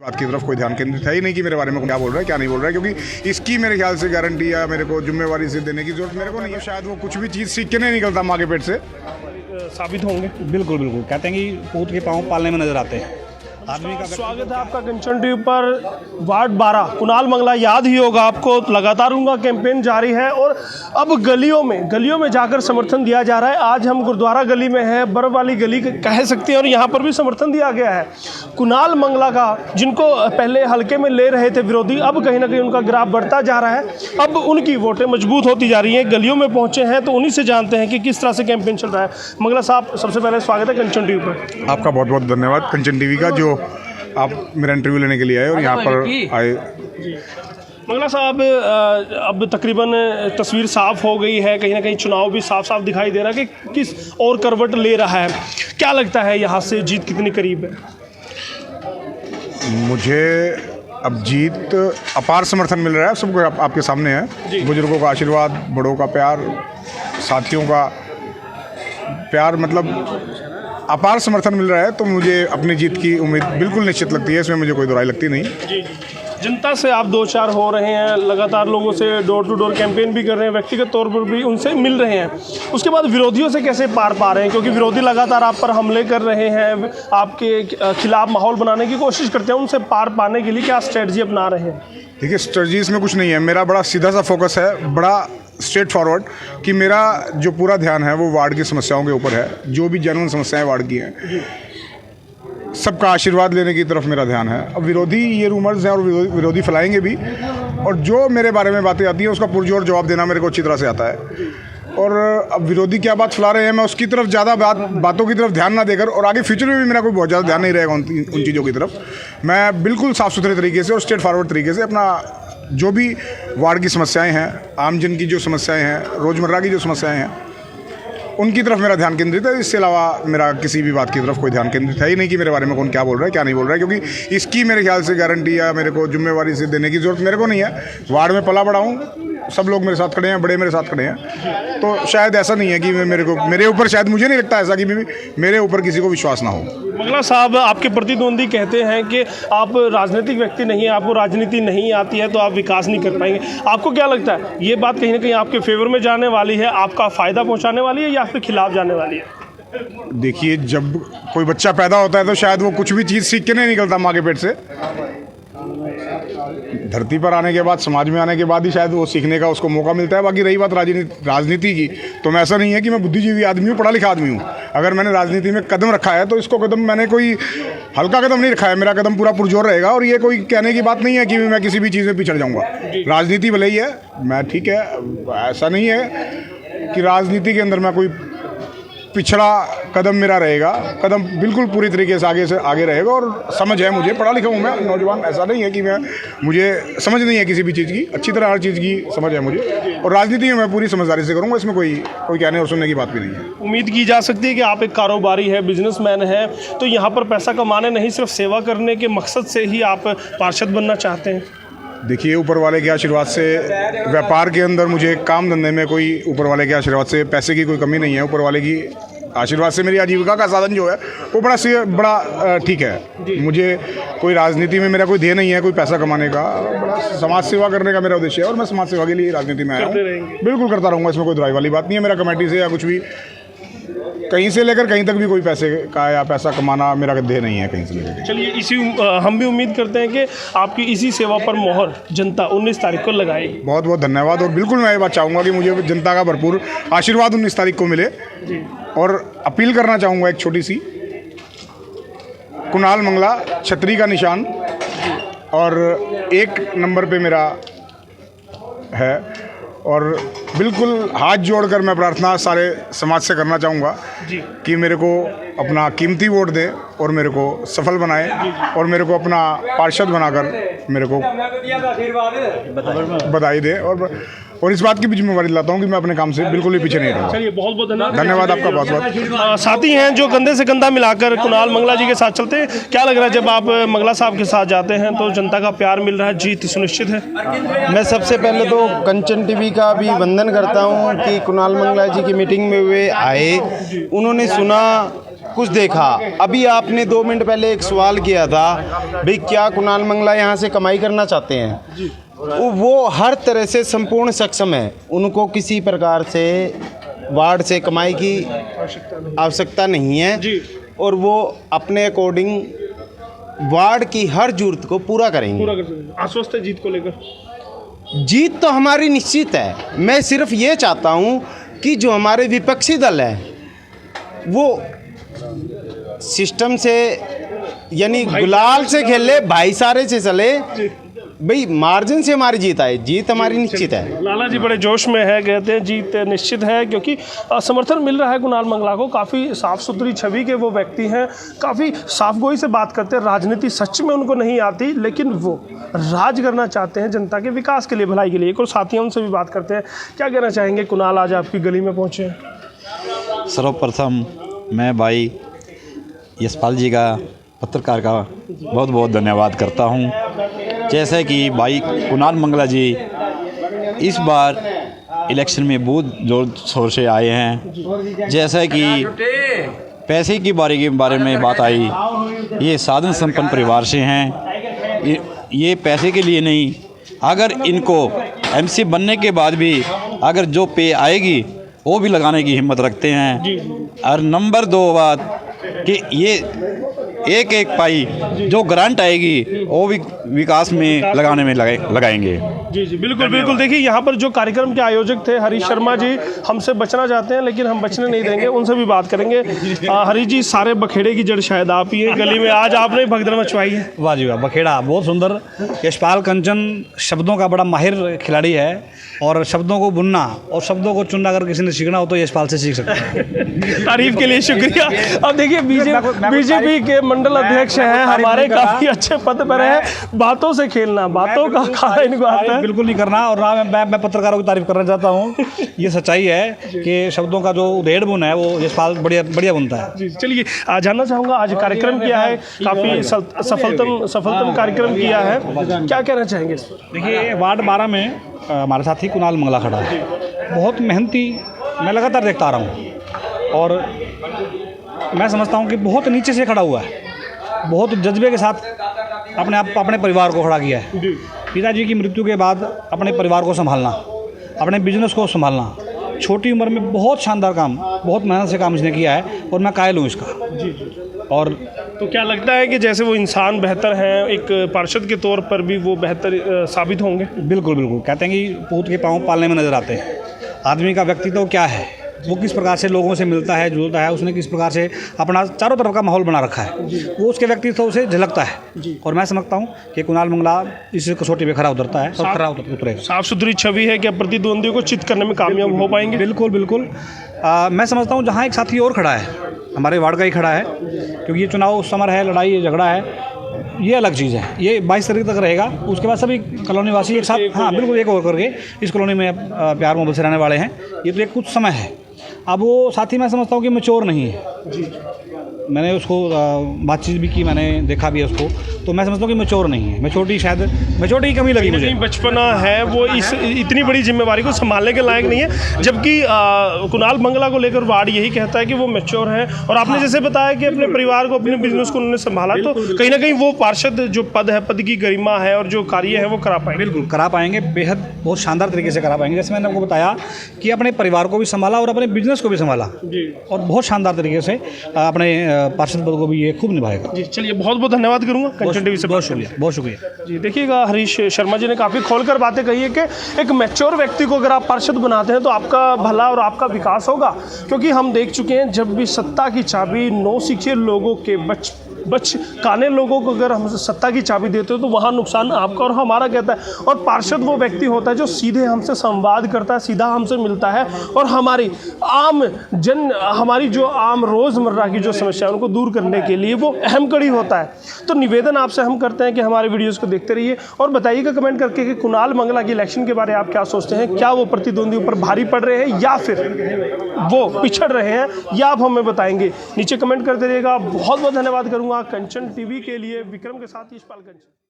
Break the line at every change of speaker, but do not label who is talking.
बात की तरफ कोई ध्यान केंद्रित है ही नहीं कि मेरे बारे में क्या बोल रहा है क्या नहीं बोल रहा है, क्योंकि इसकी मेरे ख्याल से गारंटी या मेरे को जिम्मेवारी से देने की जरूरत मेरे को नहीं है। शायद वो कुछ भी चीज़ सीख के नहीं निकलता माँ के पेट से।
साबित होंगे। बिल्कुल बिल्कुल, कहते हैं कि पूत के पाँव पालने में नजर आते हैं आदमी का।
स्वागत है आपका कंचन टीवी पर। वार्ड 12 कुणाल मंगला, याद ही होगा आपको, लगातार उनका कैंपेन जारी है और अब गलियों में जाकर समर्थन दिया जा रहा है। आज हम गुरुद्वारा गली में हैं, बर्फ वाली गली कह सकते हैं, और यहाँ पर भी समर्थन दिया गया है कुणाल मंगला का, जिनको पहले हल्के में ले रहे थे विरोधी, अब कहीं ना कहीं उनका ग्राफ बढ़ता जा रहा है। अब उनकी वोटें मजबूत होती जा रही हैं, गलियों में पहुँचे हैं, तो उन्हीं से जानते हैं कि किस तरह से कैंपेन चल रहा है। मंगला साहब, सबसे पहले स्वागत है कंचन टीवी पर।
आपका बहुत बहुत धन्यवाद कंचन टीवी का, जो आप मेरा इंटरव्यू लेने के लिए आए और यहाँ पर आए।
मंगला साहब, अब तकरीबन तस्वीर साफ हो गई है, कहीं ना कहीं चुनाव भी साफ साफ दिखाई दे रहा है कि किस और करवट ले रहा है। क्या लगता है यहाँ से जीत कितनी करीब है?
मुझे अब जीत अपार समर्थन मिल रहा है, सबको आपके सामने है। बुजुर्गों का आशीर्वाद, बड़ों का प्यार, साथियों का प्यार, मतलब अपार समर्थन मिल रहा है, तो मुझे अपनी जीत की उम्मीद बिल्कुल निश्चित लगती है, इसमें मुझे कोई दुराई लगती नहीं।
जी, जनता से आप दो चार हो रहे हैं, लगातार लोगों से डोर टू डोर कैंपेन भी कर रहे हैं, व्यक्तिगत तौर पर भी उनसे मिल रहे हैं, उसके बाद विरोधियों से कैसे पार पा रहे हैं? क्योंकि विरोधी लगातार आप पर हमले कर रहे हैं, आपके खिलाफ माहौल बनाने की कोशिश करते हैं, उनसे पार पाने के लिए क्या स्ट्रेटजी अपना रहे हैं?
देखिए, स्ट्रेटजी इसमें कुछ नहीं है, मेरा बड़ा सीधा सा फोकस है, बड़ा स्ट्रेट फॉरवर्ड, कि मेरा जो पूरा ध्यान है वो वार्ड की समस्याओं के ऊपर है। जो भी जेन्युइन समस्याएं वार्ड की हैं, सबका आशीर्वाद लेने की तरफ मेरा ध्यान है। अब विरोधी ये रूमर्स हैं और विरोधी फैलाएंगे भी, और जो मेरे बारे में बातें आती हैं उसका पुरजोर जवाब देना मेरे को अच्छी तरह से आता है। और अब विरोधी क्या बात फैला रहे हैं, मैं उसकी तरफ ज़्यादा बातों की तरफ ध्यान ना देकर, और आगे फ्यूचर में भी मेरा कोई बहुत ज़्यादा ध्यान नहीं रहेगा उन चीज़ों की तरफ। मैं बिल्कुल साफ़ सुथरे तरीके से और स्ट्रेट फॉरवर्ड तरीके से अपना जो भी वार्ड की समस्याएं हैं, आम जन की जो समस्याएं हैं, रोज़मर्रा की जो समस्याएं हैं, उनकी तरफ मेरा ध्यान केंद्रित है। इससे अलावा मेरा किसी भी बात की तरफ कोई ध्यान केंद्रित है ही नहीं कि मेरे बारे में कौन क्या बोल रहा है क्या नहीं बोल रहा है, क्योंकि इसकी मेरे ख्याल से गारंटी या मेरे को जिम्मेवारी से देने की ज़रूरत मेरे को नहीं है। वार्ड में पला बड़ा हूँ, सब लोग मेरे साथ खड़े हैं, बड़े मेरे साथ खड़े हैं, तो शायद ऐसा नहीं है कि मेरे ऊपर, शायद मुझे नहीं लगता ऐसा कि मेरे ऊपर किसी को विश्वास ना हो।
मंगला साहब, आपके प्रतिद्वंदी कहते हैं कि आप राजनीतिक व्यक्ति नहीं हैं, आपको राजनीति नहीं आती है, तो आप विकास नहीं कर पाएंगे। आपको क्या लगता है, ये बात कहीं ना कहीं आपके फेवर में जाने वाली है, आपका फ़ायदा पहुंचाने वाली है, या आपके खिलाफ जाने वाली है?
देखिए, जब कोई बच्चा पैदा होता है तो शायद वो कुछ भी चीज़ सीख के नहीं निकलता माँ के पेट से। धरती पर आने के बाद, समाज में आने के बाद ही शायद वो सीखने का उसको मौका मिलता है। बाकी रही बात राजनीति की, तो मैं ऐसा नहीं है कि मैं बुद्धिजीवी आदमी हूँ, पढ़ा लिखा आदमी हूँ। अगर मैंने राजनीति में कदम रखा है तो इसको कदम मैंने कोई हल्का कदम नहीं रखा है, मेरा कदम पूरा पुरजोर रहेगा। और ये कोई कहने की बात नहीं है कि मैं किसी भी चीज़ में पिछड़ जाऊँगा। राजनीति भले ही है, मैं ठीक है, ऐसा नहीं है कि राजनीति के अंदर मैं कोई पिछड़ा कदम मेरा रहेगा, कदम बिल्कुल पूरी तरीके से आगे रहेगा। और समझ है मुझे, पढ़ा लिखा हूँ मैं, नौजवान, ऐसा नहीं है कि मुझे समझ नहीं है किसी भी चीज़ की, अच्छी तरह हर चीज़ की समझ है मुझे, और राजनीति में मैं पूरी समझदारी से करूँगा, इसमें कोई कहने और सुनने की बात भी नहीं है।
उम्मीद की जा सकती है कि आप एक कारोबारी है, बिजनेसमैन है, तो यहाँ पर पैसा कमाने नहीं, सिर्फ सेवा करने के मकसद से ही आप पार्षद बनना चाहते हैं?
देखिए, ऊपर वाले के आशीर्वाद से व्यापार के अंदर मुझे काम धंधे में कोई, ऊपर वाले के आशीर्वाद से पैसे की कोई कमी नहीं है। ऊपर वाले की आशीर्वाद से मेरी आजीविका का साधन जो है वो बड़ा ठीक है। मुझे कोई राजनीति में मेरा कोई ध्येय नहीं है कोई पैसा कमाने का, बड़ा समाज सेवा करने का मेरा उद्देश्य है, और मैं समाज सेवा के लिए राजनीति में आया हूँ। बिल्कुल करता रहूँगा, इसमें कोई दुराई वाली बात नहीं है। मेरा कमेटी से या कुछ भी, कहीं से लेकर कहीं तक भी कोई पैसे का या पैसा कमाना मेरा ध्येय नहीं है कहीं से लेकर।
चलिए, हम भी उम्मीद करते हैं कि आपकी इसी सेवा पर मोहर जनता 19 तारीख को लगाएगी।
बहुत बहुत धन्यवाद। और बिल्कुल मैं ये बात चाहूँगा कि मुझे जनता का भरपूर आशीर्वाद 19 तारीख को मिले। और अपील करना चाहूँगा एक छोटी सी, कुणाल मंगला छतरी का निशान, और 1 नंबर पे मेरा है। और बिल्कुल हाथ जोड़कर मैं प्रार्थना सारे समाज से करना चाहूँगा कि मेरे को अपना कीमती वोट दे और मेरे को सफल बनाए, और मेरे को अपना पार्षद बनाकर मेरे को बधाई दे। और इस बात की भी जिम्मेवारी लाता हूँ कि मैं अपने काम से बिल्कुल भी पीछे नहीं रहूँगा।
चलिए, बहुत बहुत
धन्यवाद आपका, बहुत बहुत।
साथी हैं जो कंधे से कंधा मिलाकर कुणाल मंगला जी के साथ चलते हैं। क्या लग रहा है, जब आप मंगला साहब के साथ जाते हैं तो जनता का प्यार मिल रहा है, जीत सुनिश्चित है?
मैं सबसे पहले तो कंचन टीवी का भी वंदन करता हूँ कि कुणाल मंगला जी की मीटिंग में वे आए, उन्होंने सुना कुछ देखा। अभी आपने 2 मिनट पहले एक सवाल किया था भाई क्या कुणाल मंगला यहाँ से कमाई करना चाहते हैं। वो हर तरह से संपूर्ण सक्षम है, उनको किसी प्रकार से वार्ड से कमाई की आवश्यकता नहीं है और वो अपने अकॉर्डिंग वार्ड की हर जरूरत को पूरा करेंगे।
आश्वस्त है जीत को लेकर?
जीत तो हमारी निश्चित है। मैं सिर्फ ये चाहता हूँ कि जो हमारे विपक्षी दल है वो सिस्टम से यानी गुलाल से खेले, भाईचारे से चले, भाई मार्जिन से हमारी जीत आए। जीत हमारी निश्चित है।
लाला जी बड़े जोश में है, कहते हैं जीत निश्चित है क्योंकि समर्थन मिल रहा है कुणाल मंगला को। काफ़ी साफ सुथरी छवि के वो व्यक्ति हैं, काफ़ी साफगोई से बात करते हैं। राजनीति सच में उनको नहीं आती, लेकिन वो राज करना चाहते हैं जनता के विकास के लिए, भलाई के लिए। एक और साथियों से भी बात करते हैं। क्या कहना चाहेंगे? कुणाल आज आपकी गली में पहुँचे हैं।
सर्वप्रथम मैं भाई यशपाल जी का, पत्रकार का बहुत बहुत धन्यवाद करता हूं। जैसे कि भाई कुणाल मंगला जी इस बार इलेक्शन में बहुत जोर शोर से आए हैं। जैसे कि पैसे की बारे में बात आई, ये साधन संपन्न परिवार से हैं। ये पैसे के लिए नहीं, अगर इनको एमसी बनने के बाद भी अगर जो पे आएगी वो भी लगाने की हिम्मत रखते हैं। और नंबर 2 बात कि ये एक एक पाई जो ग्रांट आएगी वो भी विकास में लगाने में लगाएंगे।
जी जी बिल्कुल बिल्कुल। देखिए यहाँ पर जो कार्यक्रम के आयोजक थे हरीश शर्मा जी, हमसे बचना चाहते हैं लेकिन हम बचने नहीं देंगे, उनसे भी बात करेंगे। हरीश जी, सारे बखेड़े की जड़ शायद आप ही हैं गली में, आज आपने भगदड़ मचवाई है।
वाह जी वाह, बखेड़ा बहुत सुंदर। यशपाल कंचन शब्दों का बड़ा माहिर खिलाड़ी है और शब्दों को बुनना और शब्दों को चुनना अगर किसी ने सीखना हो तो यशपाल से सीख सकता है।
तारीफ के लिए शुक्रिया। अब देखिए बीजेपी के मंडल अध्यक्ष हैं हमारे, काफी अच्छे पद पर है। बातों से खेलना, बातों का खाना इनको आता है।
बिल्कुल नहीं करना। और मैं पत्रकारों की तारीफ करना चाहता हूँ। ये सच्चाई है कि शब्दों का जो उधेड़ बुन है वो यशपाल बढ़िया बुनता है।
जी चलिए, जानना चाहूँगा आज कार्यक्रम किया है, काफ़ी सफलतम कार्यक्रम किया है, क्या कहना चाहेंगे इस पर?
देखिए वार्ड 12 में हमारे साथी कुणाल मंगला खड़ा है, बहुत मेहनती, मैं लगातार देखता आ रहा हूँ और मैं समझता हूँ कि बहुत नीचे से खड़ा हुआ है, बहुत जज्बे के साथ अपने परिवार को खड़ा किया है। पिताजी की मृत्यु के बाद अपने परिवार को संभालना, अपने बिजनेस को संभालना, छोटी उम्र में बहुत शानदार काम, बहुत मेहनत से काम इसने किया है और मैं कायल हूँ इसका। जी। और
तो क्या लगता है कि जैसे वो इंसान बेहतर हैं, एक पार्षद के तौर पर भी वो बेहतर साबित होंगे?
बिल्कुल बिल्कुल। कहते हैं कि पूत के पाँव पालने में नज़र आते हैं। आदमी का व्यक्तित्व क्या है, वो किस प्रकार से लोगों से मिलता है जुलता है, उसने किस प्रकार से अपना चारों तरफ का माहौल बना रखा है, वो उसके व्यक्तित्व से झलकता है। और मैं समझता हूँ कि कुणाल मंगला इस कसौटी पे खरा उतरता है और खरा उतरेगा।
साफ सुथरी छवि है, क्या प्रतिद्वंदियों को चित करने में कामयाब हो पाएंगे?
बिल्कुल बिल्कुल। मैं समझता हूँ जहाँ एक साथी और खड़ा है, हमारे वार्ड का ही खड़ा है, क्योंकि ये चुनाव समर है, लड़ाई है, झगड़ा है, ये अलग चीज़ है। ये 22 तारीख तक रहेगा, उसके बाद सभी कॉलोनी वासी एक साथ, हाँ बिल्कुल, एक और करके इस कॉलोनी में प्यार मोहब्बत से रहने वाले हैं। ये तो एक कुछ समय है। अब वो साथी मैं समझता हूँ कि मैच्योर नहीं है। जी। मैंने उसको बातचीत भी की, मैंने देखा भी है उसको, तो मैं समझता हूँ कि मैच्योर नहीं है। मैच्योरिटी की कमी लगी मुझे।
बचपना है वो, इस इतनी बड़ी जिम्मेवारी को संभालने के लायक नहीं है, जबकि कुणाल मंगला को लेकर वार्ड यही कहता है कि वो मैच्योर है। और आपने जैसे बताया कि अपने परिवार को, अपने बिजनेस को उन्होंने संभाला, तो कहीं ना कहीं वो पार्षद जो पद है, पद की गरिमा है और जो कार्य है वो करा पाएंगे।
बिल्कुल करा पाएंगे, बेहद बहुत शानदार तरीके से करा पाएंगे। जैसे मैंने आपको बताया कि अपने परिवार को भी संभाला और अपने बिजनेस को भी संभाला और बहुत शानदार तरीके से अपने पार्षद पद को भी ये खूब निभाएगा।
जी चलिए, बहुत बहुत धन्यवाद करूँगा कंचन टीवी से।
बहुत शुक्रिया।
जी देखिएगा, हरीश शर्मा जी ने काफ़ी खोलकर बातें कही है कि एक मैच्योर व्यक्ति को अगर आप पार्षद बनाते हैं तो आपका भला और आपका विकास होगा, क्योंकि हम देख चुके हैं जब भी सत्ता की चाबी नौसिखिए लोगों के काने लोगों को अगर हम सत्ता की चाबी देते हो तो वहाँ नुकसान आपका और हमारा कहता है। और पार्षद वो व्यक्ति होता है जो सीधे हमसे संवाद करता है, सीधा हमसे मिलता है और हमारी जो आम रोज़मर्रा की जो समस्या है उनको दूर करने के लिए वो अहम कड़ी होता है। तो निवेदन आपसे हम करते हैं कि हमारे वीडियोज़ को देखते रहिए और बताइएगा कमेंट करके कि कुणाल मंगला की इलेक्शन के बारे में आप क्या सोचते हैं। क्या वो प्रतिद्वंदियों पर भारी पड़ रहे हैं या फिर वो पिछड़ रहे हैं, या आप हमें बताएंगे। नीचे कमेंट करते रहिएगा। बहुत बहुत धन्यवाद करूँगा कंचन टीवी के लिए। विक्रम के साथ यशपाल कंचन।